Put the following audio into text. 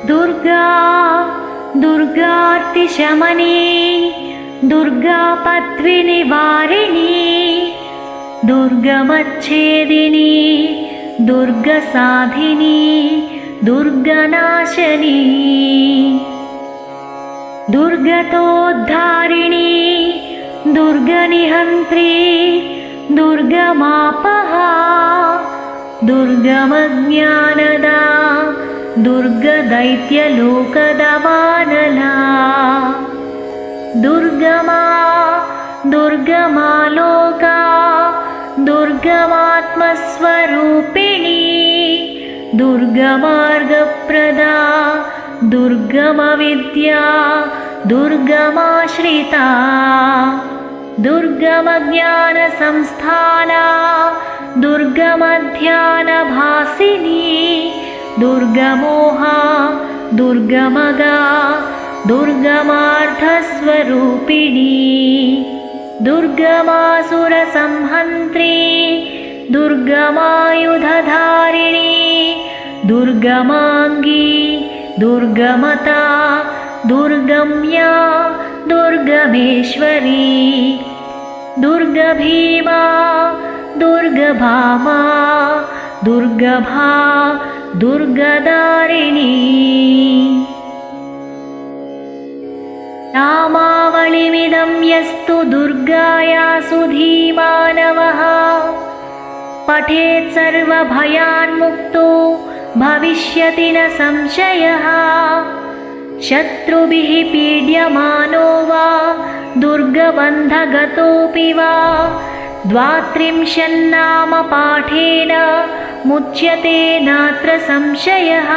दुर्गा दुर्गार्तिशमनी दुर्गापद्विनिवारिणी दुर्गमच्छेदिनी दुर्गसाधिनी दुर्गनाशनी दुर्गतोद्धारिणी दुर्गनिहन्त्री दुर्गमापहा दुर्गमज्ञानदा दुर्गदैत्यलोकदवानला दुर्गमा दुर्गमालोका दुर्गमात्मस्वरूपिणी दुर्गमार्गप्रदा दुर्गमविद्या दुर्गमाश्रिता दुर्गमज्ञानसंस्थाना दुर्गमध्यानभासिनी दुर्गमोहा दुर्गमगा दुर्गमार्थस्वरूपिणी दुर्गमासुरसंहन्त्री दुर्गमायुधधारिणी दुर्गमाङ्गी दुर्गमता दुर्गम्या दुर्गमेश्वरी दुर्गभीमा दुर्गभामा दुर्गभा दुर्गदारिणी नामावलिमिदं यस्तु दुर्गायासु धीमानवः पठेत् सर्वभयान्मुक्तो भविष्यति न संशयः शत्रुभिः पीड्यमानो वा दुर्गबन्धगतोऽपि वा द्वात्रिंशन्नामपाठेन मुच्यते नात्र संशयः।